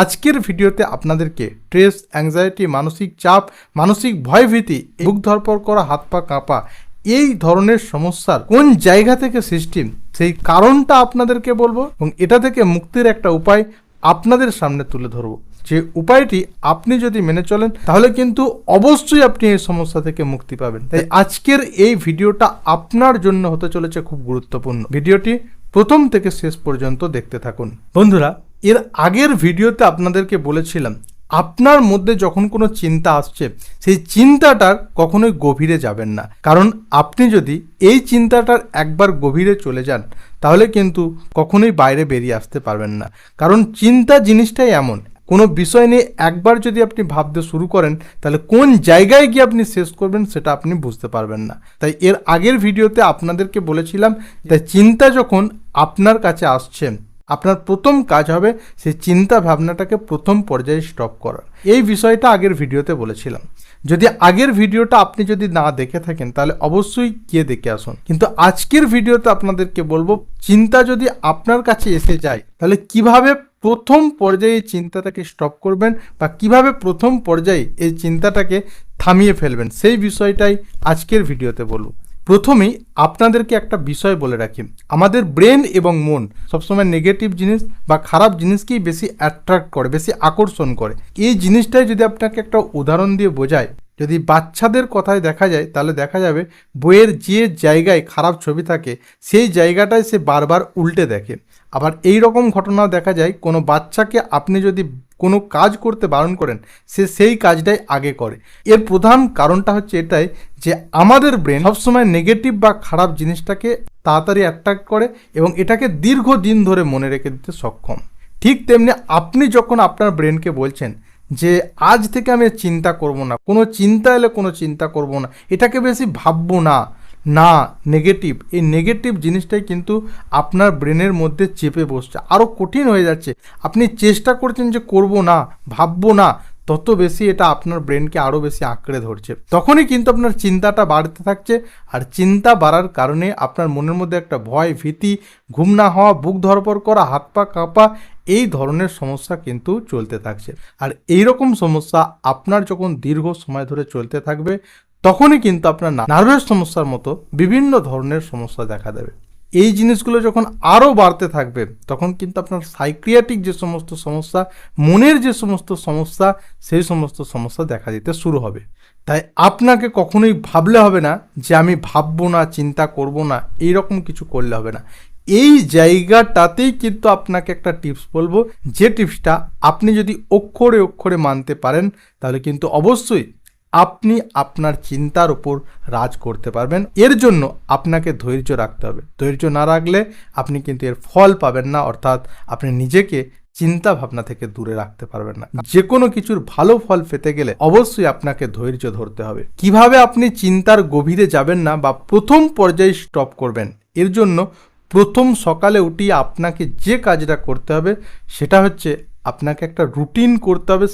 আজকের ভিডিওতে আপনাদেরকে স্ট্রেস, অ্যাংজাইটি, মানসিক চাপ, মানসিক ভয়ভীতি, বুক ধড়ফড় করা, হাত পা কাঁপা এই ধরনের সমস্যার কোন জায়গা থেকে সৃষ্টি সেই কারণটা আপনাদেরকে বলবো এবং এটা থেকে মুক্তির একটা উপায় আপনাদের সামনে তুলে ধরবো। যে উপায়টি আপনি যদি মেনে চলেন তাহলে কিন্তু অবশ্যই আপনি এই সমস্যা থেকে মুক্তি পাবেন। তাই আজকের এই ভিডিওটা আপনার জন্য হতে চলেছে খুব গুরুত্বপূর্ণ। ভিডিওটি প্রথম থেকে শেষ পর্যন্ত দেখতে থাকুন। বন্ধুরা, এর আগের ভিডিওতে আপনাদেরকে বলেছিলাম আপনার মধ্যে যখন কোনো চিন্তা আসছে সেই চিন্তাটার কখনোই গভীরে যাবেন না, কারণ আপনি যদি এই চিন্তাটার একবার গভীরে চলে যান তাহলে কিন্তু কখনোই বাইরে বেরিয়ে আসতে পারবেন না। কারণ চিন্তা জিনিসটাই এমন, কোনো বিষয় নিয়ে একবার যদি আপনি ভাবতে শুরু করেন তাহলে কোন জায়গায় গিয়ে আপনি শেষ করবেন সেটা আপনি বুঝতে পারবেন না। তাই এর আগের ভিডিওতে আপনাদেরকে বলেছিলাম তাই চিন্তা যখন আপনার কাছে আসছে আপনার প্রথম কাজ হবে সেই চিন্তা ভাবনাটাকে প্রথম পর্যায়ে স্টপ করা। এই বিষয়টা আগের ভিডিওতে বলেছিলাম। যদি আগের ভিডিওটা আপনি যদি না দেখে থাকেন তাহলে অবশ্যই গিয়ে দেখে আসুন। কিন্তু আজকের ভিডিওতে আপনাদেরকে বলবো চিন্তা যদি আপনার কাছে এসে যায় তাহলে কিভাবে প্রথম পর্যায়ে চিন্তাটাকে স্টপ করবেন বা কিভাবে প্রথম পর্যায়ে এই চিন্তাটাকে থামিয়ে ফেলবেন সেই বিষয়টাই আজকের ভিডিওতে বলবো। প্রথমেই আপনাদেরকে একটা বিষয় বলে রাখি, আমাদের ব্রেন এবং মন সবসময় নেগেটিভ জিনিস বা খারাপ জিনিসকেই বেশি অ্যাট্রাক্ট করে, বেশি আকর্ষণ করে। এই জিনিসটাই যদি আপনাকে একটা উদাহরণ দিয়ে বোঝায়, যদি বাচ্চাদের কথায় দেখা যায় তাহলে দেখা যাবে বইয়ের যে জায়গায় খারাপ ছবি থাকে সেই জায়গাটায় সে বারবার উল্টে দেখে। আবার এই রকম ঘটনাও দেখা যায় কোনো বাচ্চাকে আপনি যদি কোনো কাজ করতে বারণ করেন সে সেই কাজটাই আগে করে। এর প্রধান কারণটা হচ্ছে এটাই যে আমাদের ব্রেন সবসময় নেগেটিভ বা খারাপ জিনিসটাকে তাড়াতাড়ি অ্যাট্রাক্ট করে এবং এটাকে দীর্ঘদিন ধরে মনে রেখে দিতে সক্ষম। ঠিক তেমনি আপনি যখন আপনার ব্রেনকে বলছেন যে আজ থেকে আমি চিন্তা করব না, কোনো চিন্তা এলে কোনো চিন্তা করব না, এটাকে বেশি ভাববো না, না নেগেটিভ, এই নেগেটিভ জিনিসটাই কিন্তু আপনার ব্রেনের মধ্যে চেপে বসছে, আরও কঠিন হয়ে যাচ্ছে। আপনি চেষ্টা করছেন যে করব না, ভাববো না, তত বেশি এটা আপনার ব্রেনকে আরও বেশি আঁকড়ে ধরছে। তখনই কিন্তু আপনার চিন্তাটা বাড়তে থাকছে আর চিন্তা বাড়ার কারণে আপনার মনের মধ্যে একটা ভয়, ভীতি, ঘুম না হওয়া, বুক ধড়ফড় করা, হাত পা কাঁপা এই ধরনের সমস্যা কিন্তু চলতে থাকছে। আর এই রকম সমস্যা আপনার যখন দীর্ঘ সময় ধরে চলতে থাকবে তখনই কিন্তু আপনার নার্ভাস সমস্যার মতো বিভিন্ন ধরনের সমস্যা দেখা দেবে। এই জিনিসগুলো যখন আরও বাড়তে থাকবে তখন কিন্তু আপনার সাইকিয়াট্রিক যে সমস্ত সমস্যা, মনের যে সমস্ত সমস্যা, সেই সমস্ত সমস্যা দেখা দিতে শুরু হবে। তাই আপনাকে কখনোই ভাবলে হবে না যে আমি ভাববো না, চিন্তা করব না, এই রকম কিছু করলে হবে না। এই জায়গাটাতেই কিন্তু আপনাকে একটা টিপস বলবো, যে টিপসটা আপনি যদি অক্ষরে অক্ষরে মানতে পারেন তাহলে কিন্তু অবশ্যই আপনি আপনার চিন্তার উপর রাজ করতে পারবেন। এর জন্য আপনাকে ধৈর্য রাখতে হবে। ধৈর্য না রাখলে আপনি কিন্তু এর ফল পাবেন না, অর্থাৎ আপনি নিজেকে চিন্তা ভাবনা থেকে দূরে রাখতে পারবেন না। যে কোনো কিছুর ভালো ফল পেতে গেলে অবশ্যই আপনাকে ধৈর্য ধরতে হবে। কিভাবে আপনি চিন্তার গভীরে যাবেন না বা প্রথম পর্যায়ে স্টপ করবেন, এর জন্য প্রথম সকালে উঠিয়ে আপনাকে যে কাজটা করতে হবে সেটা হচ্ছে আপনাকে একটা রুটিন করতে হবে।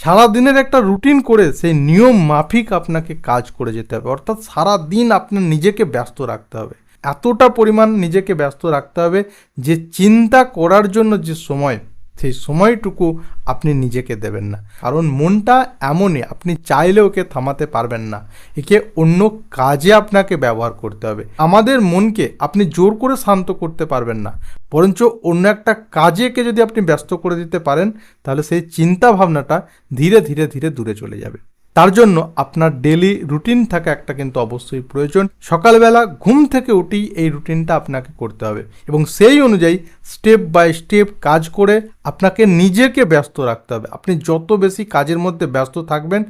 সারাদিনের একটা রুটিন করে সেই নিয়ম মাফিক আপনাকে কাজ করে যেতে হবে। অর্থাৎ সারাদিন আপনার নিজেকে ব্যস্ত রাখতে হবে, এতটা পরিমাণ নিজেকে ব্যস্ত রাখতে হবে যে চিন্তা করার জন্য যে সময় সেই সময়টুকু আপনি নিজেকে দেবেন না। কারণ মনটা এমনই, আপনি চাইলে ওকে থামাতে পারবেন না, একে অন্য কাজে আপনাকে ব্যবহার করতে হবে। আমাদের মনকে আপনি জোর করে শান্ত করতে পারবেন না, বরঞ্চ অন্য একটা কাজেকে যদি আপনি ব্যস্ত করে দিতে পারেন তাহলে সেই চিন্তা ভাবনাটা ধীরে ধীরে ধীরে দূরে চলে যাবে। তার জন্য আপনার ডেলি রুটিন থাকা একটা কিন্তু অবশ্যই প্রয়োজন। সকালবেলা ঘুম থেকে উঠেই এই রুটিনটা আপনাকে করতে হবে এবং সেই অনুযায়ী স্টেপ বাই স্টেপ কাজ করে আপনাকে নিজেকে ব্যস্ত রাখতে হবে। আপনি যত বেশি কাজের মধ্যে ব্যস্ত থাকবেন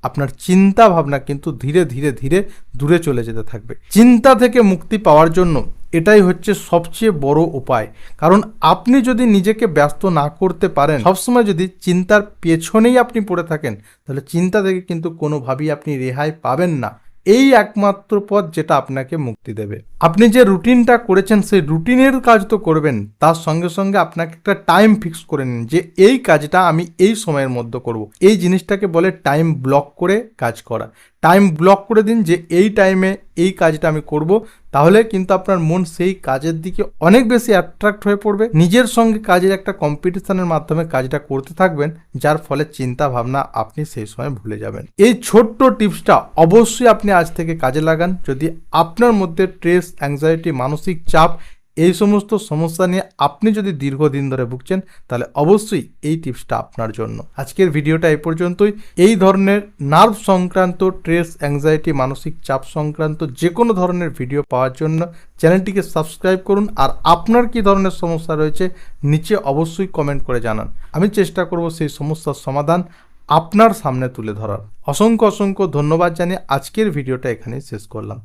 আপনার চিন্তা ভাবনা কিন্তু ধীরে ধীরে ধীরে দূরে চলে যেতে থাকবে। চিন্তা থেকে মুক্তি পাওয়ার জন্য এটাই হচ্ছে সবচেয়ে বড় উপায়। কারণ আপনি যদি নিজেকে ব্যস্ত না করতে পারেন, সবসময় যদি চিন্তার পেছনেই আপনি পড়ে থাকেন তাহলে চিন্তা থেকে কিন্তু কোনোভাবেই আপনি রেহাই পাবেন না। এই একমাত্র পথ যেটা আপনাকে মুক্তি দেবে। আপনি যে রুটিনটা করেছেন সেই রুটিনের কাজ তো করবেন, তার সঙ্গে সঙ্গে আপনাকে একটা টাইম ফিক্স করে নিন যে এই কাজটা আমি এই সময়ের মধ্যে করব। এই জিনিসটাকে বলে টাইম ব্লক করে কাজ করা। টাইম ব্লক করে দিন যে এই টাইমে এই কাজটা আমি করব, তাহলে কিন্তু আপনার মন সেই কাজের দিকে অনেক বেশি অ্যাট্রাক্ট হয়ে পড়বে। নিজের সঙ্গে কাজের একটা কম্পিটিশনের মাধ্যমে কাজটা করতে থাকবেন, যার ফলে চিন্তা ভাবনা আপনি সেই সময় ভুলে যাবেন। এই ছোট্ট টিপসটা অবশ্যই আপনি আজ থেকে কাজে লাগান। যদি আপনার মধ্যে স্ট্রেস, অ্যাংজাইটি, মানসিক চাপ এই সমস্ত সমস্যা নিয়ে আপনি যদি দীর্ঘদিন ধরে ভুগছেন, তাহলে অবশ্যই এই টিপসটা আপনার জন্য। আজকের ভিডিওটা এই পর্যন্তই। এই ধরনের নার্ভ সংক্রান্ত, স্ট্রেস, অ্যাংজাইটি, মানসিক চাপ সংক্রান্ত যে কোনো ধরনের ভিডিও পাওয়ার জন্য চ্যানেলটিকে সাবস্ক্রাইব করুন। আর আপনার কি ধরনের সমস্যা রয়েছে নিচে অবশ্যই কমেন্ট করে জানান। আমি চেষ্টা করব সেই সমস্যার সমাধান আপনার সামনে তুলে ধরার। অসংখ্য অসংখ্য ধন্যবাদ জানিয়ে আজকের ভিডিওটা এখানেই শেষ করলাম।